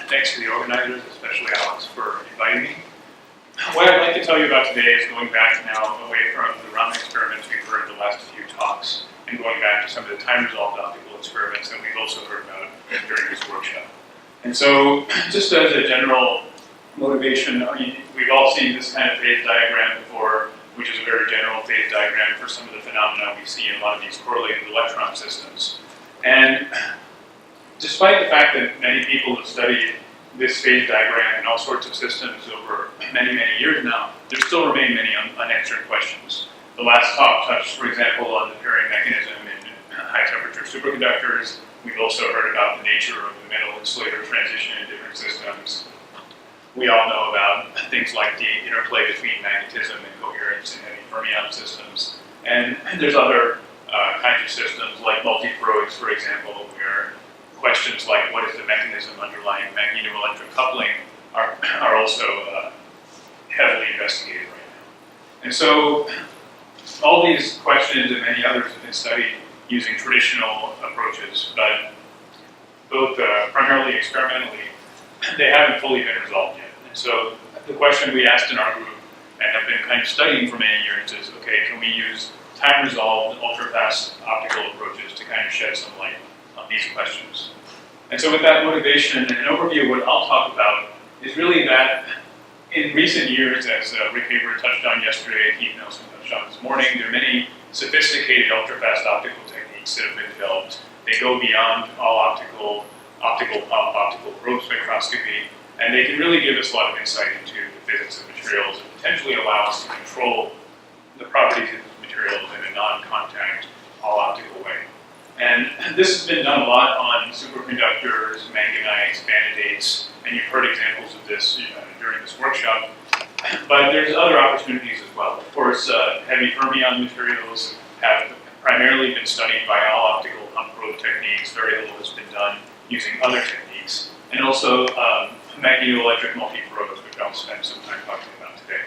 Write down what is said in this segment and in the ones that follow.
Thanks to the organizers, especially Alex, for inviting me. What I'd like to tell you about today is going back now away from the Raman experiments we've heard the last few talks, and going back to some of the time-resolved optical experiments that we've also heard about during this workshop. And so, just as a general motivation, we've all seen this kind of phase diagram before, which is a very general phase diagram for some of the phenomena we see in a lot of these correlated electron systems. And despite the fact that many people have studied this phase diagram in all sorts of systems over many, many years now, there still remain many unanswered questions. The last talk touched, for example, on the pairing mechanism in high-temperature superconductors. We've also heard about the nature of the metal-insulator transition in different systems. We all know about things like the interplay between magnetism and coherence in heavy fermion systems. And there's other kinds of systems, like multiporoids, for example, where questions like what is the mechanism underlying magnetoelectric coupling are also heavily investigated right now. And so all these questions and many others have been studied using traditional approaches, but both primarily experimentally, they haven't fully been resolved yet. And so the question we asked in our group and have been kind of studying for many years is, okay, can we use time-resolved, ultra-fast optical approaches to kind of shed some light on these questions? And so with that motivation and an overview of what I'll talk about is really that in recent years, as Rick Haber touched on yesterday and Keith Nelson touched on this morning, there are many sophisticated ultra-fast optical techniques that have been developed. They go beyond all optical pump, optical probe spectroscopy, and they can really give us a lot of insight into the physics of materials and potentially allow us to control the properties of these materials in a non-contact, all-optical way. And this has been done a lot on superconductors, manganites, vanidates, and you've heard examples of this during this workshop. But there's other opportunities as well. Of course, heavy fermion materials have primarily been studied by all-optical pump probe techniques. Very little has been done using other techniques. And also magnetoelectric multiprobes, which I'll spend some time talking about today.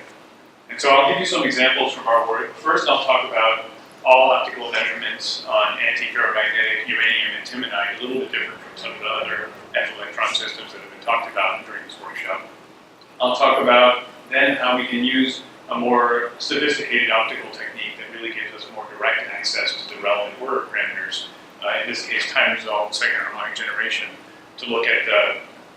And so I'll give you some examples from our work. First, I'll talk about all optical measurements on antiferromagnetic uranium and timonite, a little bit different from some of the other F-electron systems that have been talked about during this workshop. I'll talk about then how we can use a more sophisticated optical technique that really gives us more direct access to the relevant order parameters, in this case time-resolved second harmonic generation, to look at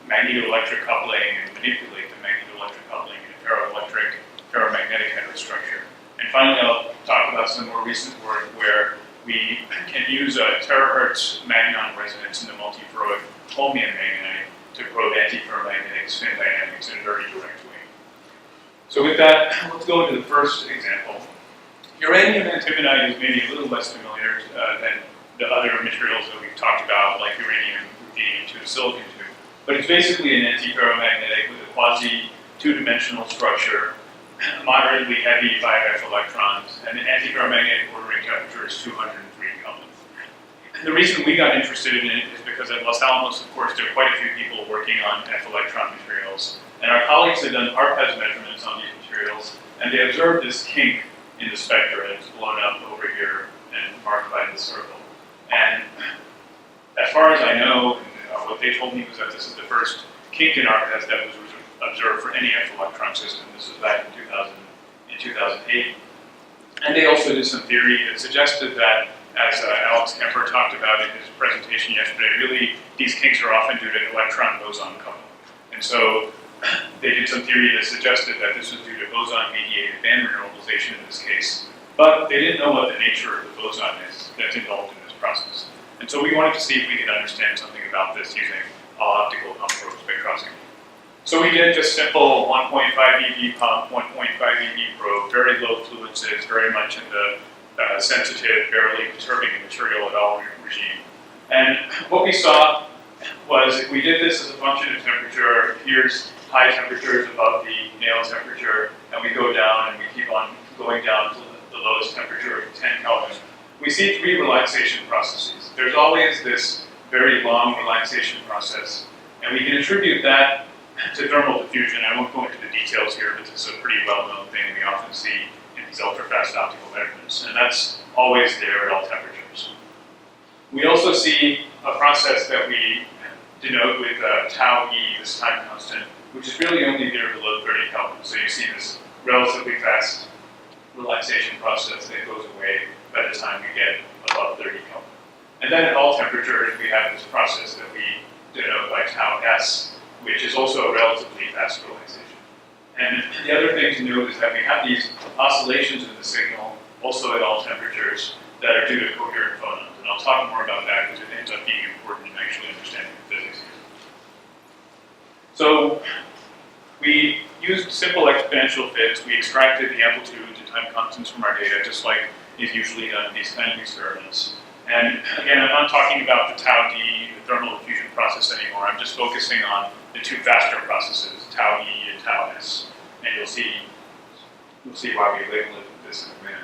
magnetoelectric coupling and manipulate the magnetoelectric coupling in ferroelectric, ferromagnetic heterostructure. And finally, I'll talk about some more recent work where we can use a terahertz magnon resonance in the multiporoid holmium manganite to probe antiferromagnetic spin dynamics in a very direct way. So with that, let's go into the first example. Uranium and timonite is maybe a little less familiar than the other materials that we've talked about, like uranium, ruthenium-2, silicon-2. But it's basically an antiferromagnetic with a quasi-two-dimensional structure, moderately heavy 5F electrons, and the antiferromagnetic ordering temperature is 203 Kelvin. And the reason we got interested in it is because at Los Alamos, of course, there are quite a few people working on F-electron materials, and our colleagues have done ARPES measurements on these materials, and they observed this kink in the spectra, and it's blown up over here and marked by this circle. And as far as I know, what they told me was that this is the first kink in ARPES that was observed for any F-electron system. This was back in 2008. And they also did some theory that suggested that, as Alex Kemper talked about in his presentation yesterday, really these kinks are often due to electron-boson coupling. And so they did some theory that suggested that this was due to boson-mediated band renormalization in this case. But they didn't know what the nature of the boson is that's involved in this process. And so we wanted to see if we could understand something about this using all-optical pump probe spectroscopy. So we did just simple 1.5 eV pump, 1.5 eV probe, very low fluences, very much in the sensitive, barely perturbing the material at all regime. And what we saw was if we did this as a function of temperature, here's high temperatures above the nail temperature, and we go down and we keep on going down to the lowest temperature of 10 Kelvin, we see three relaxation processes. There's always this very long relaxation process, and we can attribute that to thermal diffusion. I won't go into the details here, but this is a pretty well-known thing we often see in these ultra-fast optical measurements, and that's always there at all temperatures. We also see a process that we denote with tau e, this time constant, which is really only there below 30 Kelvin. So you see this relatively fast relaxation process that goes away by the time we get above 30 Kelvin. And then at all temperatures, we have this process that we denote by tau s, which is also a relatively fast relaxation. And the other thing to note is that we have these oscillations in the signal, also at all temperatures, that are due to coherent phonons. And I'll talk more about that because it ends up being important in actually understanding the physics here. So we used simple exponential fits. We extracted the amplitude and time constants from our data, just like is usually done in these kind of experiments. And again, I'm not talking about the tau d, the thermal diffusion process anymore. I'm just focusing on the two faster processes, tau e and tau s. And you'll see why we label it this in a minute.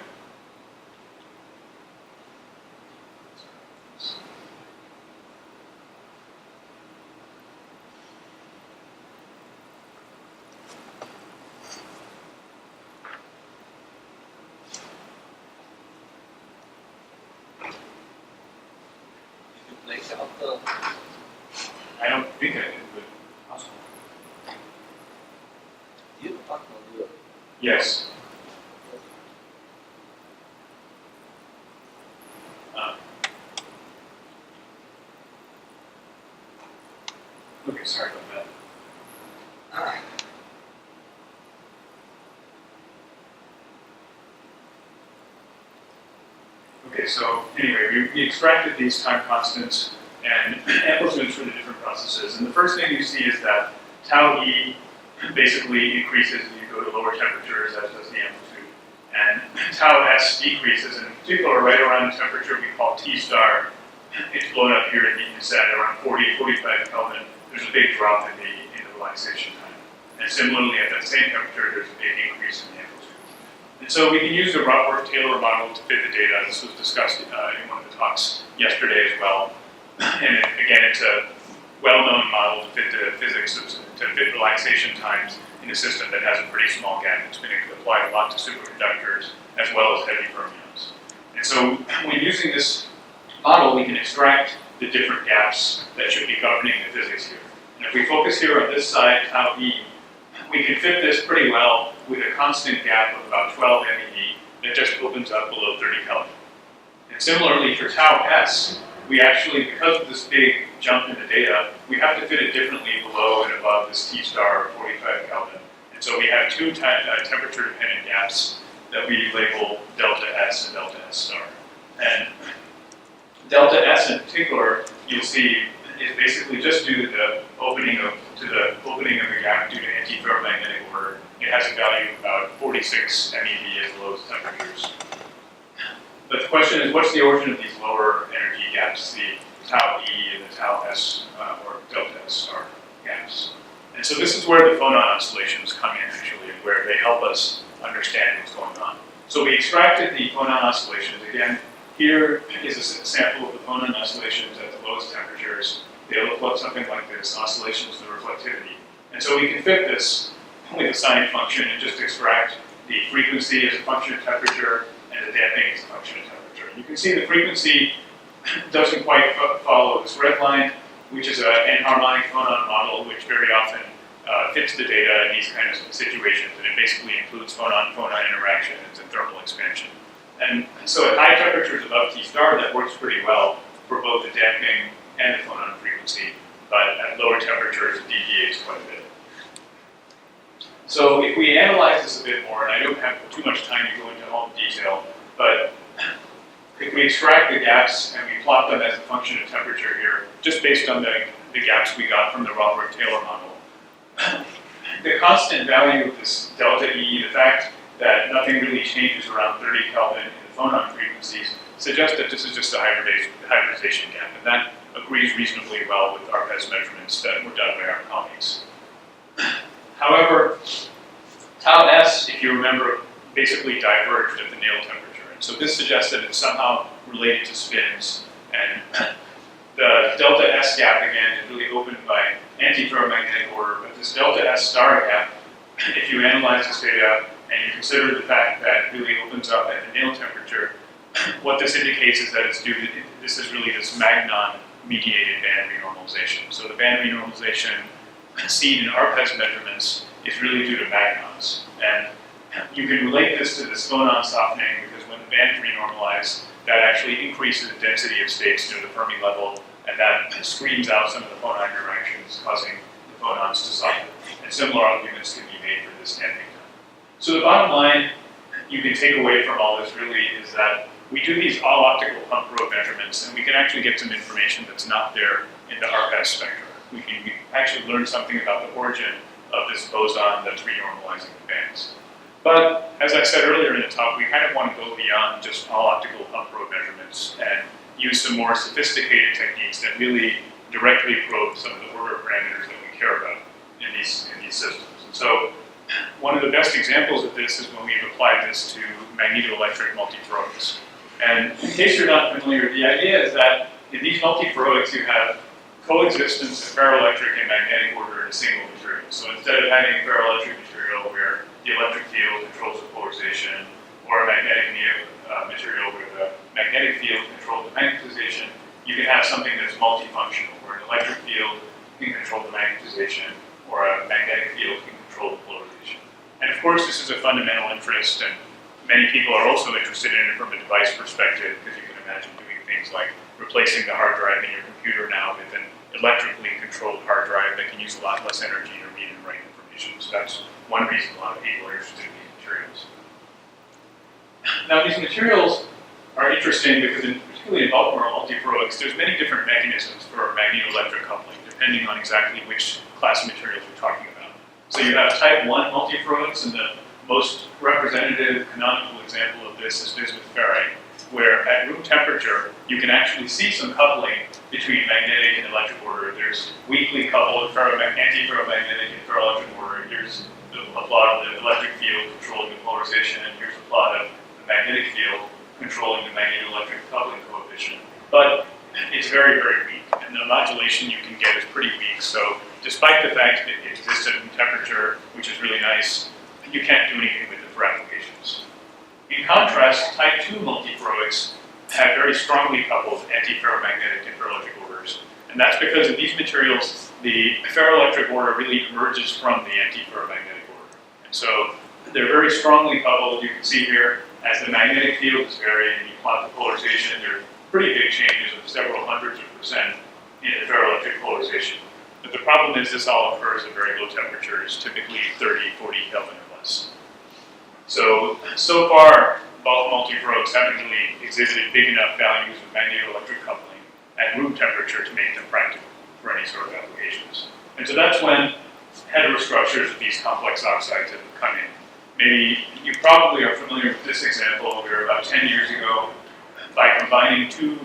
I don't think I did, but possible. You talk about it. Yes. Okay, sorry about that. Okay, so anyway, we extracted these time constants and amplitudes for the different processes. And the first thing you see is that tau e basically increases as you go to lower temperatures, as does the amplitude. And tau s decreases, and in particular, right around the temperature we call T star. It's blown up here at the inset around 40, 45 Kelvin. There's a big drop in the relaxation time. And similarly, at that same temperature, there's a big increase in the amplitude. And so we can use the Rotworth-Taylor model to fit the data. This was discussed in one of the talks yesterday as well. And again, it's a well-known model to fit the physics, to fit relaxation times in a system that has a pretty small gap. It's been applied a lot to superconductors as well as heavy fermions. And so when using this model, we can extract the different gaps that should be governing the physics here. And if we focus here on this side, tau e, we can fit this pretty well with a constant gap of about 12 MeV that just opens up below 30 Kelvin. And similarly for tau s, we actually, because of this big jump in the data, we have to fit it differently below and above this T star of 45 Kelvin. And so we have two temperature-dependent gaps that we label delta S and delta S star. And delta S in particular, you'll see, is basically just due to the opening of the gap due to anti-ferromagnetic order. It has a value of about 46 MeV at the lowest temperatures. But the question is, what's the origin of these lower energy gaps, the tau e and the tau s or delta s star gaps? And so this is where the phonon oscillations come in actually, and where they help us understand what's going on. So we extracted the phonon oscillations. Again, here is a sample of the phonon oscillations at the lowest temperatures. They look like something like this, oscillations of the reflectivity. And so we can fit this with a sine function and just extract the frequency as a function of temperature and the damping as a function of temperature. You can see the frequency doesn't quite follow this red line, which is an enharmonic phonon model, which very often fits the data in these kinds of situations. And it basically includes phonon-phonon interactions and thermal expansion. And so at high temperatures above T star, that works pretty well for both the damping and the phonon frequency, but at lower temperatures, it deviates quite a bit. So if we analyze this a bit more, and I don't have too much time to go into all the detail, but if we extract the gaps and we plot them as a function of temperature here, just based on the gaps we got from the Rotworth-Taylor model, the constant value of this delta E, the fact that nothing really changes around 30 Kelvin in the phonon frequencies, suggests that this is just a hybridization gap, and that agrees reasonably well with ARPES measurements that were done by our colleagues. However, tau s, if you remember, basically diverged at the nail temperature. And so this suggests that it's somehow related to spins. And the delta S gap, again, is really opened by anti-ferromagnetic order. But this delta S star gap, if you analyze this data and you consider the fact that it really opens up at the nail temperature, what this indicates is that it's due to, this is really this magnon mediated band renormalization. So the band renormalization seen in ARPES measurements is really due to magnons. And you can relate this to this phonon softening because when the bands renormalize, that actually increases the density of states near the Fermi level, and that screens out some of the phonon interactions, causing the phonons to soften. And similar arguments can be made for this damping time. So the bottom line you can take away from all this really is that we do these all-optical pump probe measurements, and we can actually get some information that's not there in the ARPES spectra. We can actually learn something about the origin of this boson that's renormalizing the bands. But as I said earlier in the talk, we kind of want to go beyond just all-optical pump probe measurements and use some more sophisticated techniques that really directly probe some of the order parameters that we care about in these systems. And so one of the best examples of this is when we've applied this to magnetoelectric multiferroics. And in case you're not familiar, the idea is that in these multiferroics you have coexistence of ferroelectric and magnetic order in a single material. So instead of having a ferroelectric material where the electric field controls the polarization, or a magnetic material where the magnetic field controls the magnetization, you can have something that's multifunctional, where an electric field can control the magnetization, or a magnetic field can control the polarization. And of course, this is a fundamental interest, and many people are also interested in it from a device perspective, because you can imagine doing things like replacing the hard drive in your computer now with an electrically controlled hard drive that can use a lot less energy to read and write information. So that's one reason a lot of people are interested in these materials. Now, these materials are interesting because, particularly in bulk multiferroics, there's many different mechanisms for magnetoelectric coupling, depending on exactly which class of materials we're talking about. So you have type 1 multiferroics, and the most representative canonical example of this is bismuth ferrite, where at room temperature, you can actually see some coupling between magnetic and electric order. There's weakly coupled anti-ferromagnetic and ferroelectric order. Here's a plot of the electric field controlling the polarization, and here's a plot of the magnetic field controlling the magnetoelectric coupling coefficient. But it's very, very weak, and the modulation you can get is pretty weak. So despite the fact that it exists at room temperature, which is really nice, you can't do anything with it for applications. In contrast, type 2 multiferroics have very strongly coupled anti-ferromagnetic and ferroelectric orders. And that's because in these materials, the ferroelectric order really emerges from the anti-ferromagnetic order. And so they're very strongly coupled. You can see here, as the magnetic field is varying, and you plot the polarization, there are pretty big changes of several hundreds of percent in the ferroelectric polarization. But the problem is this all occurs at very low temperatures, typically 30, 40 Kelvin or less. So far, bulk multiferroics haven't really exhibited big enough values of magnetoelectric coupling at room temperature to make them practical for any sort of applications. And so that's when heterostructures of these complex oxides have come in. Maybe you probably are familiar with this example where about 10 years ago, by combining two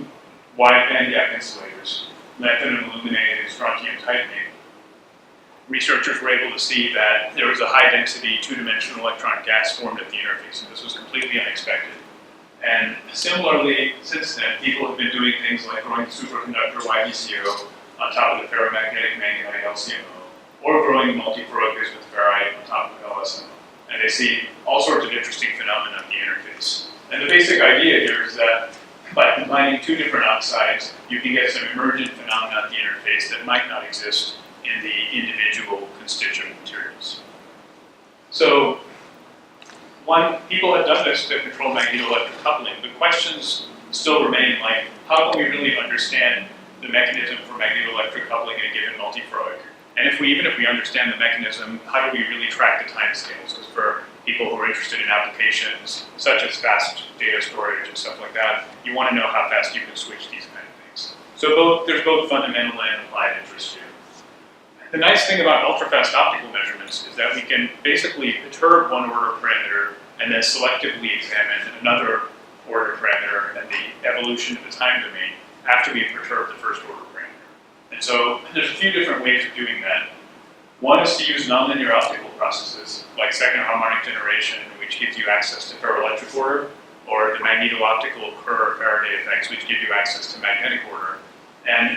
wide bandgap insulators, lanthanum aluminate and strontium titanate, researchers were able to see that there was a high-density two-dimensional electron gas formed at the interface, and this was completely unexpected. And similarly, since then, people have been doing things like growing superconductor YBCO on top of the ferromagnetic manganite LCMO, or growing multiferroic bismuth ferrite on top of LSMO. And they see all sorts of interesting phenomena at the interface. And the basic idea here is that by combining two different oxides, you can get some emergent phenomena at the interface that might not exist in the individual constituent materials. So, people have done this to control magnetoelectric coupling, but questions still remain like, how can we really understand the mechanism for magnetoelectric coupling in a given multiferroic? And even if we understand the mechanism, how do we really track the time scales? Because for people who are interested in applications such as fast data storage and stuff like that, you want to know how fast you can switch these kind of things. So there's both fundamental and applied interest here. The nice thing about ultrafast optical measurements is that we can basically perturb one order parameter and then selectively examine another order parameter and the evolution of the time domain after we've perturbed the first order parameter. And so there's a few different ways of doing that. One is to use nonlinear optical processes like second harmonic generation, which gives you access to ferroelectric order, or the magneto-optical Kerr Faraday effects, which give you access to magnetic order. And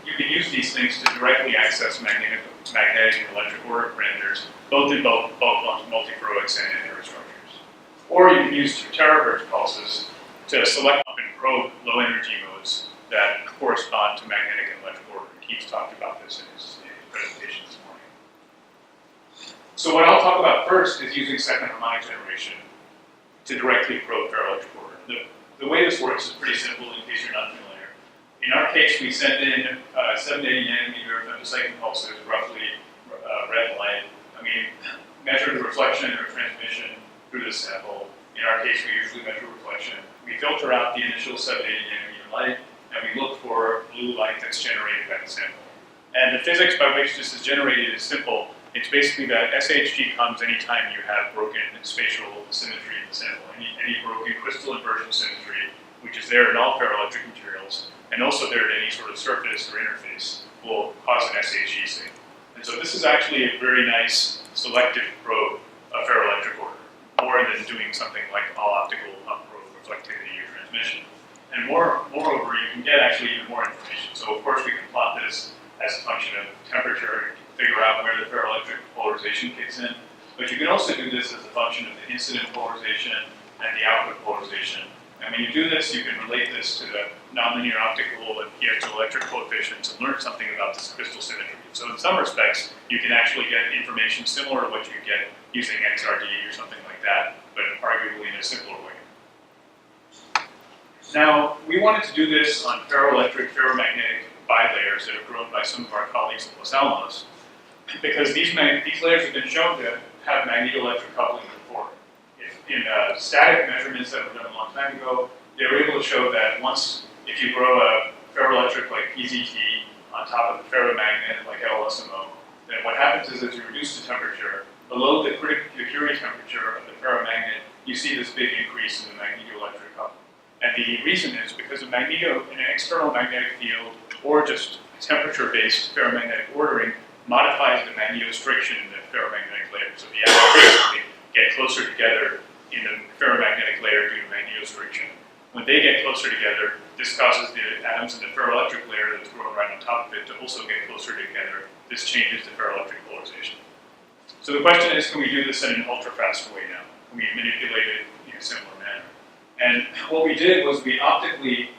you can use these things to directly access magnetic and electric order parameters, both in bulk multiferroics and in aerostructures. Or you can use 2 terahertz pulses to select up and probe low energy modes that correspond to magnetic and electric order. Keith's talked about this in his presentation this morning. So what I'll talk about first is using second harmonic generation to directly probe ferroelectric order. The way this works is pretty simple in case you're not familiar. In our case, we send in 780 nanometer femtocycling pulses, roughly red light. And we measure the reflection or transmission through the sample. In our case, we usually measure reflection. We filter out the initial 780 nanometer light, and we look for blue light that's generated by the sample. And the physics by which this is generated is simple. It's basically that SHG comes anytime you have broken spatial symmetry in the sample, any broken crystal inversion symmetry, which is there in all ferroelectric materials, and also there at any sort of surface or interface, will cause an SHG signal. And so this is actually a very nice selective probe of ferroelectric order, more than doing something like all-optical up-probe reflectivity or transmission. And moreover, you can get actually even more information. So of course we can plot this as a function of temperature, figure out where the ferroelectric polarization kicks in. But you can also do this as a function of the incident polarization and the output polarization. And when you do this, you can relate this to the nonlinear optical and piezoelectric coefficients and learn something about this crystal symmetry. So in some respects, you can actually get information similar to what you get using XRD or something like that, but arguably in a simpler way. Now, we wanted to do this on ferroelectric, ferromagnetic bilayers that are grown by some of our colleagues at Los Alamos, because these layers have been shown to have magnetoelectric coupling before. In static measurements that were done a long time ago, they were able to show that if you grow a ferroelectric like PZT on top of a ferromagnet like LSMO, then what happens is as you reduce the temperature, below the Curie temperature of the ferromagnet, you see this big increase in the magnetoelectric coupling. And the reason is because in an external magnetic field or just temperature-based ferromagnetic ordering modifies the magnetostriction in the ferromagnetic layer. So the atoms basically get closer together in the ferromagnetic layer due to magnetostriction. When they get closer together, this causes the atoms in the ferroelectric layer that's growing right on top of it to also get closer together. This changes the ferroelectric polarization. So the question is, can we do this in an ultra-fast way now? Can we manipulate it in a similar manner? And what we did was we optically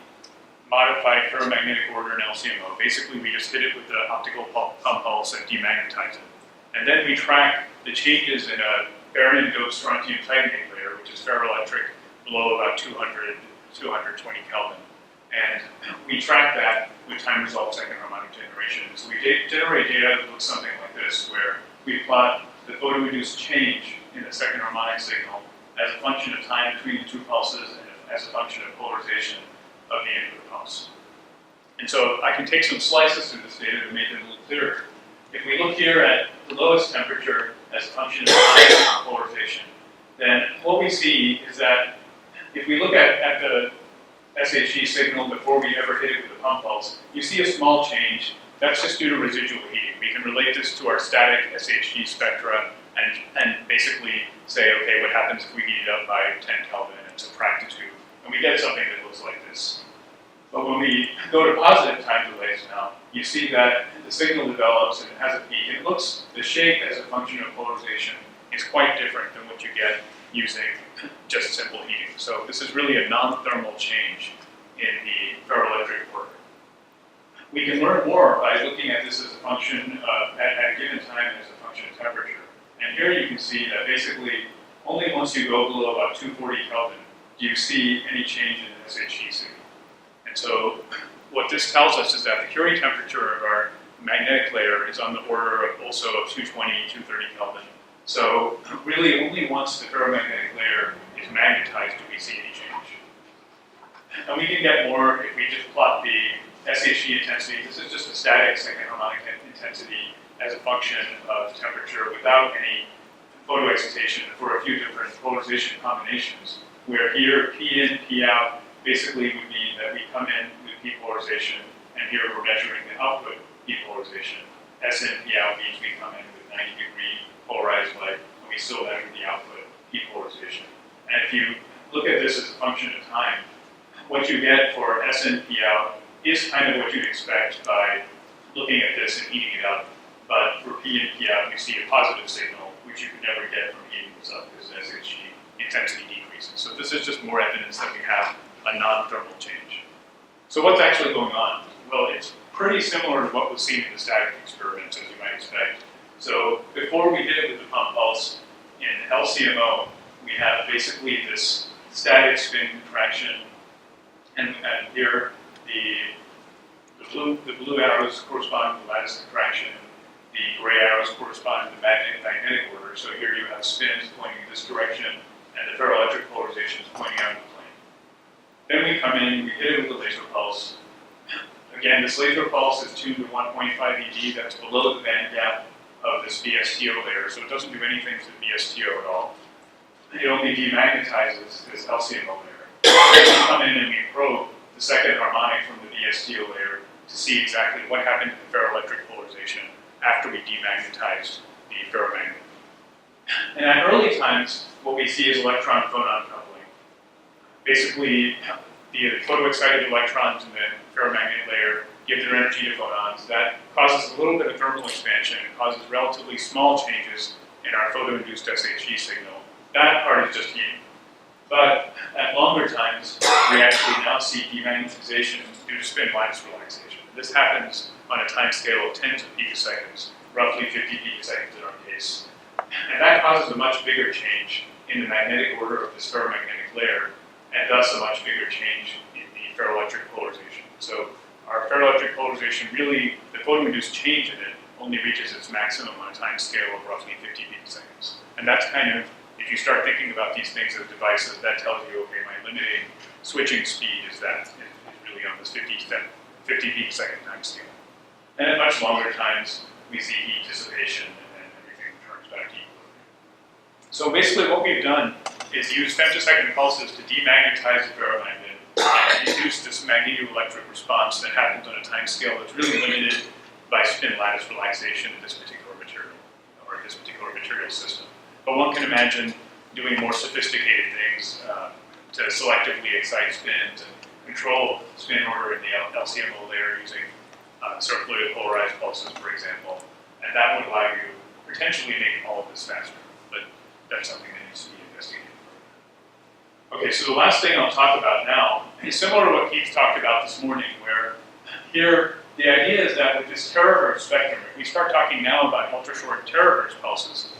modified ferromagnetic order in LCMO. Basically, we just hit it with the optical pulse and demagnetize it. And then we track the changes in a baryon-doped strontium titanate layer, which is ferroelectric below about 220 Kelvin. And we track that with time-resolved second harmonic generation. So we generate data that looks something like this, where we plot the photoreduced change in the second harmonic signal as a function of time between the two pulses and as a function of polarization of the input pulse. And so I can take some slices through this data to make it a little clearer. If we look here at the lowest temperature as a function of time and polarization, then what we see is that if we look at the SHG signal before we ever hit it with the pump pulse, you see a small change. That's just due to residual heating. We can relate this to our static SHG spectra and basically say, okay, what happens if we heat it up by 10 Kelvin and subtract the 2, and we get something that looks like this. But when we go to positive time delays now, you see that the signal develops and it has a peak. It looks, the shape as a function of polarization is quite different than what you get using just simple heating. So this is really a non-thermal change in the ferroelectric order. We can learn more by looking at this as a function of, at a given time as a function of temperature. And here you can see that basically only once you go below about 240 Kelvin do you see any change in the SHG signal. And so what this tells us is that the Curie temperature of our magnetic layer is on the order of also of 220, 230 Kelvin. So really only once the ferromagnetic layer is magnetized do we see any change. And we can get more if we just plot the SHG intensity. This is just a static second harmonic intensity as a function of temperature without any photoexcitation for a few different polarization combinations, where here P in, P out basically would mean that we come in with P polarization, and here we're measuring the output P polarization. S in, P out means we come in with 90-degree polarized light, and we still measure the output P polarization. And if you look at this as a function of time, what you get for S in, P out is kind of what you'd expect by looking at this and heating it up. But for P in, P out, you see a positive signal, which you could never get from heating this up because the SHG intensity decreases. So this is just more evidence that we have a non-thermal change. So what's actually going on? Well, it's pretty similar to what was seen in the static experiments, as you might expect. So before we did it with the pump pulse, in LCMO, we have basically this static spin contraction, and here the blue arrows correspond to the lattice contraction, the gray arrows correspond to the magnetic order. So here you have spins pointing in this direction, and the ferroelectric polarization is pointing out in the plane. Then we come in, we hit it with the laser pulse. Again, this laser pulse is tuned to 1.5 ED, that's below the band gap of this BSTO layer, so it doesn't do anything to the BSTO at all. It only demagnetizes this LCMO layer. Then we come in and we probe the second harmonic from the BSTO layer to see exactly what happened to the ferroelectric polarization after we demagnetized the ferromagnet. And at early times, what we see is electron-photon coupling. Basically, the photoexcited electrons in the ferromagnetic layer give their energy to photons. That causes a little bit of thermal expansion and causes relatively small changes in our photoinduced SHE signal. That part is just heat. But at longer times, we actually now see demagnetization due to spin lattice relaxation. This happens on a time scale of tens of picoseconds, roughly 50 picoseconds in our case. And that causes a much bigger change in the magnetic order of this ferromagnetic layer, and thus a much bigger change in the ferroelectric polarization. So our ferroelectric polarization really, the photoinduced change in it only reaches its maximum on a time scale of roughly 50 picoseconds. And that's kind of, if you start thinking about these things as devices, that tells you, okay, my limiting switching speed is really on this 50 picosecond time scale. And at much longer times, we see heat dissipation and everything returns back to equilibrium. So basically what we've done is use femtosecond pulses to demagnetize the ferromagnet and induce this magnetoelectric response that happens on a time scale that's really limited by spin lattice relaxation in this particular material, or this particular material system. But one can imagine doing more sophisticated things to selectively excite spins and control spin order in the LCMO layer using circularly polarized pulses, for example. And that would allow you to potentially make all of this faster. But that's something that needs to be investigated further. Okay, so the last thing I'll talk about now is similar to what Keith talked about this morning, where here the idea is that with this terahertz spectrum, if we start talking now about ultra-short terahertz pulses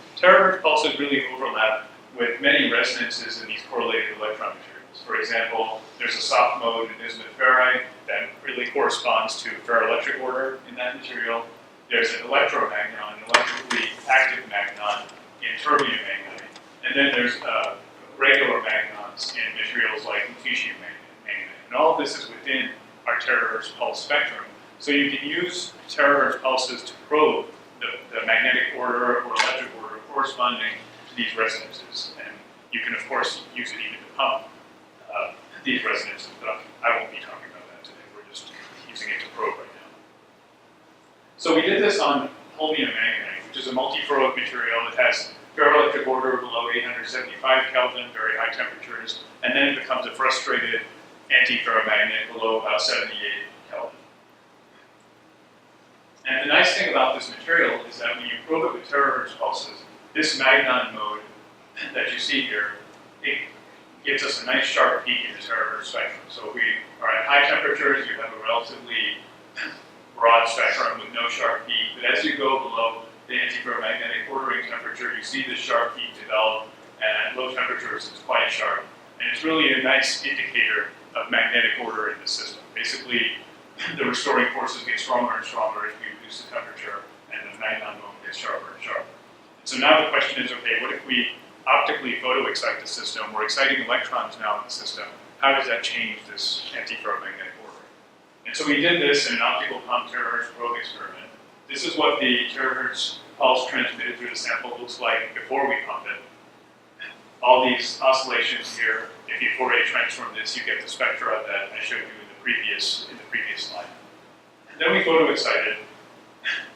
really overlap with many resonances in these correlated electron materials. For example, there's a soft mode in bismuth ferrite that really corresponds to ferroelectric order in that material. There's an electromagnon, an electrically active magnon in terbium magnetite. And then there's regular magnons in materials like lutetium magnetite. And all of this is within our terahertz pulse spectrum. So you can use terahertz pulses to probe the magnetic order or electric order corresponding to these resonances. And you can, of course, use it even to pump these resonances, but I won't be talking about that today. We're just using it to probe right now. So we did this on holmium magnetite, which is a multi-ferroic material that has ferroelectric order below 875 Kelvin, very high temperatures, and then it becomes a frustrated antiferromagnet below about 78 Kelvin. And the nice thing about this material is that when you probe it with terahertz pulses, this magnon mode that you see here, it gives us a nice sharp peak in the terahertz spectrum. So if we are at high temperatures, you have a relatively broad spectrum with no sharp peak. But as you go below the antiferromagnetic ordering temperature, you see this sharp peak develop, and at low temperatures, it's quite sharp. And it's really a nice indicator of magnetic order in the system. Basically, the restoring forces get stronger and stronger as we reduce the temperature, and the magnon mode gets sharper and sharper. So now the question is, okay, what if we optically photoexcite the system? We're exciting electrons now in the system. How does that change this antiferromagnetic order? And so we did this in an optical pump terahertz probe experiment. This is what the terahertz pulse transmitted through the sample looks like before we pump it. All these oscillations here, if you Fourier transform this, you get the spectra that I showed you in the previous slide. And then we photoexcite it.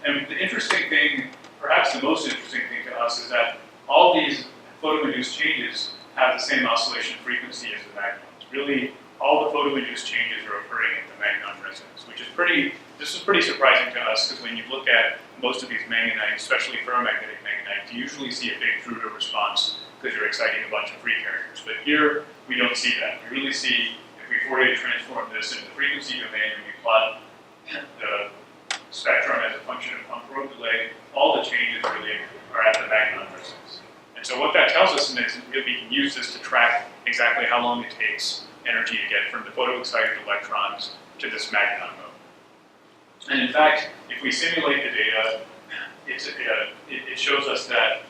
And the interesting thing, perhaps the most interesting thing to us, is that all these photoinduced changes have the same oscillation frequency as the magnons. Really, all the photoinduced changes are occurring in the magnon resonance, which is this is pretty surprising to us, because when you look at most of these magnetites, especially ferromagnetic magnetites, you usually see a big Trudeau response because you're exciting a bunch of free carriers. But here, we don't see that. We really see, if if we Fourier transform this in the frequency domain and we plot the spectrum as a function of pump probe delay, all the changes really are at the magnon vertex. And so what that tells us is that we can use this to track exactly how long it takes energy to get from the photoexcited electrons to this magnon mode. And in fact, if we simulate the data, it shows us that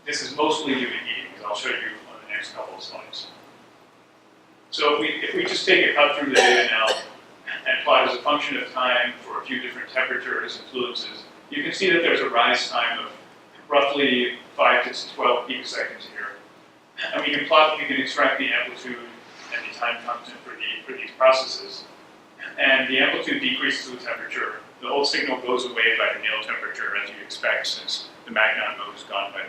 this is mostly due to heating, as I'll show you on the next couple of slides. So if we just take a cut through the data now and plot as a function of time for a few different temperatures and fluences, you can see that there's a rise time of roughly 5 to 12 picoseconds here. And we can extract the amplitude and the time constant for these processes. And the amplitude decreases with temperature. The whole signal goes away by the nail temperature, as you'd expect, since the magnon mode is gone by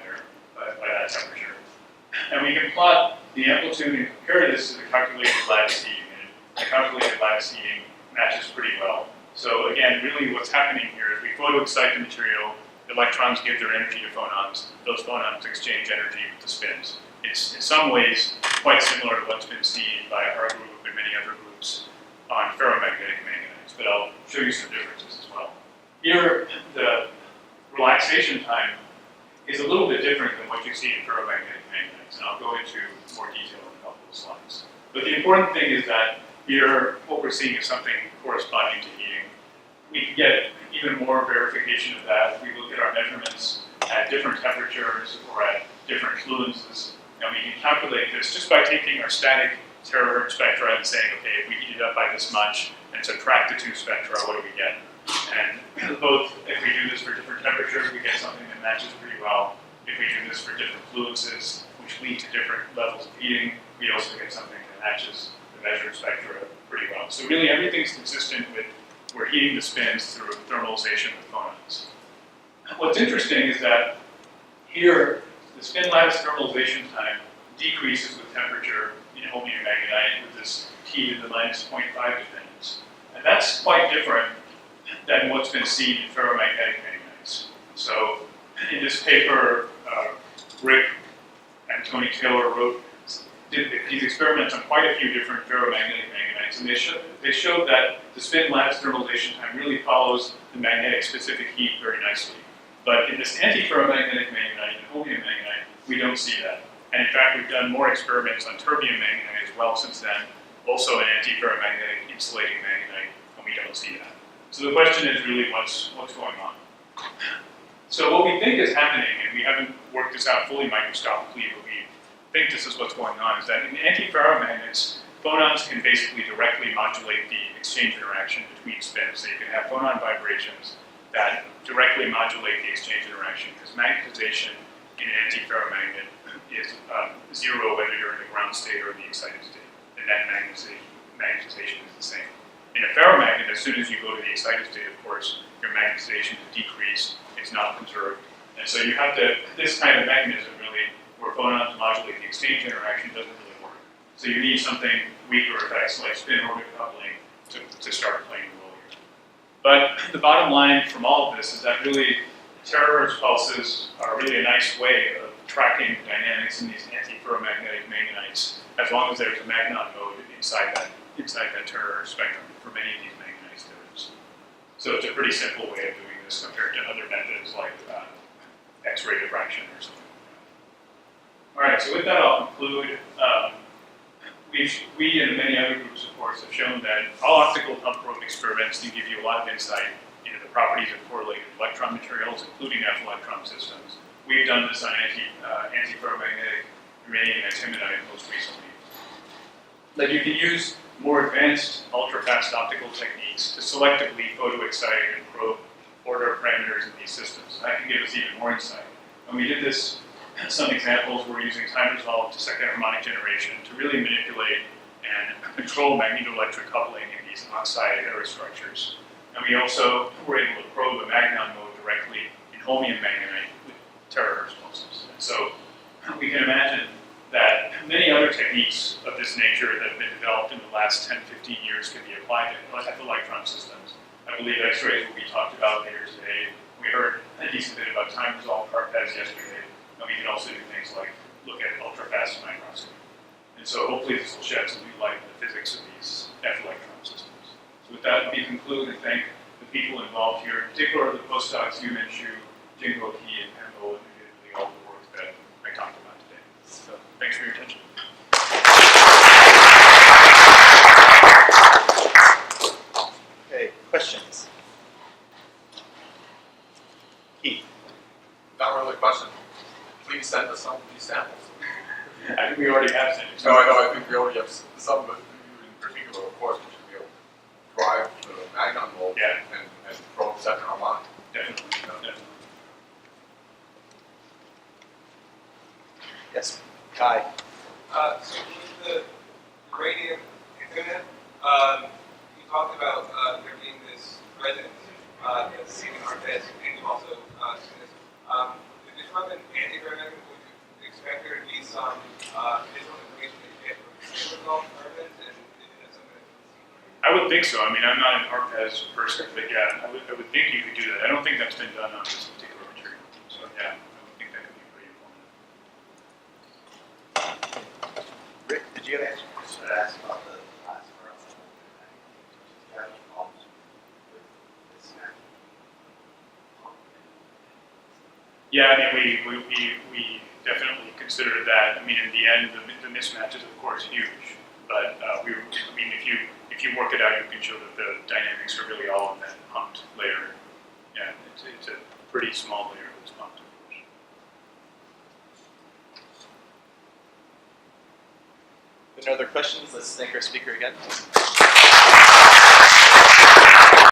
that temperature. And we can plot the amplitude and compare this to the calculated lattice heating. And the calculated lattice heating matches pretty well. So again, really what's happening here is we photoexcite the material, the electrons give their energy to phonons, those phonons exchange energy with the spins. It's in some ways quite similar to what's been seen by our group and many other groups on ferromagnetic magnetics, but I'll show you some differences as well. Here, the relaxation time is a little bit different than what you see in ferromagnetic magnetics, and I'll go into more detail in a couple of slides. But the important thing is that here, what we're seeing is something corresponding to heating. We can get even more verification of that if we look at our measurements at different temperatures or at different fluences, and we can calculate this just by taking our static terahertz spectra and saying, okay, if we heat it up by this much and subtract the two spectra, what do we get? And both, if we do this for different temperatures, we get something that matches pretty well. If we do this for different fluences, which lead to different levels of heating, we also get something that matches the measured spectra pretty well. So really everything's consistent with we're heating the spins through thermalization with phonons. What's interesting is that here, the spin lattice thermalization time decreases with temperature in holmium magnetite with this T to the minus 0.5 dependence. And that's quite different than what's been seen in ferromagnetic magnetics. So in this paper, Rick and Tony Taylor did these experiments on quite a few different ferromagnetic magnetites, and they showed that the spin lattice thermalization time really follows the magnetic specific heat very nicely. But in this anti-ferromagnetic magnetite and holmium magnetite, we don't see that. And in fact, we've done more experiments on terbium magnetite as well since then, also an anti-ferromagnetic insulating magnetite, and we don't see that. So the question is really what's going on? So what we think is happening, and we haven't worked this out fully microscopically, but we think this is what's going on, is that in antiferromagnets, phonons can basically directly modulate the exchange interaction between spins. So you can have phonon vibrations that directly modulate the exchange interaction, because magnetization in an antiferromagnet is zero whether you're in the ground state or in the excited state. The net magnetization is the same. In a ferromagnet, as soon as you go to the excited state, of course, your magnetization is decreased, it's not conserved. And so you have this kind of mechanism really, where phonons modulate the exchange interaction doesn't really work. So you need something weaker effects like spin orbit coupling to start playing a role here. But the bottom line from all of this is that really terahertz pulses are really a nice way of tracking dynamics in these antiferromagnetic magnetites, as long as there's a magnon mode inside that terahertz spectrum. For many of these magnetites, there is. So it's a pretty simple way of doing this compared to other methods like X-ray diffraction or something. All right, so with that, I'll conclude. We and many other groups, of course, have shown that all optical pump probe experiments can give you a lot of insight into the properties of correlated electron materials, including F-electron systems. We've done this on antiferromagnetic uranium antimonite most recently. That you can use more advanced ultra-fast optical techniques to selectively photoexcite and probe order parameters in these systems. That can give us even more insight. When we did this, some examples were using time-resolved second harmonic generation to really manipulate and control magnetoelectric coupling in these oxide heterostructures. And we also were able to probe a magnon mode directly in holmium magnetite with terahertz pulses. And so we can imagine that many other techniques of this nature that have been developed in the last 10, 15 years can be applied to F-electron systems. I believe X-rays will be talked about later today. We heard a decent bit about time-resolved CarPETs yesterday, and we can also do things like look at ultra-fast microscopy. And so hopefully this will shed some new light on the physics of these F-electron systems. So with that, let me conclude and thank the people involved here, in particular the postdocs, Yu Min Shu, Jingo He, and Pamela, who did really all the work that I talked about today. So thanks for your attention. Okay, questions? Keith? Not really a question. Please send us some of these samples. I think we already have sent it. No, I know, I think we already have some, but you in particular, of course, we should be able to drive the Magnon mold Yeah. and probe second harmonic. Definitely. You know. Definitely. Yes. Kai? So with the radium infinite, you talked about there being this resonance that's seen in RPS, and you also seen this. If it's from an anti-gravitational, would you expect there to be some visual information that you get from the resolved carbons, and is that something that you see? I would think so. I mean, I'm not an ARPAS person, but yeah, I would think you could do that. I don't think that's been done on this particular material. So yeah, I would think that could be pretty informative. Rick, did you have an answer? Just to ask about the last part. Yeah, I mean, we definitely considered that. I mean, in the end, the mismatch is of course huge, but I mean, if you work it out, you can show that the dynamics are really all in that pumped layer. Yeah, it's a pretty small layer that's pumped. No other questions? Let's thank our speaker again.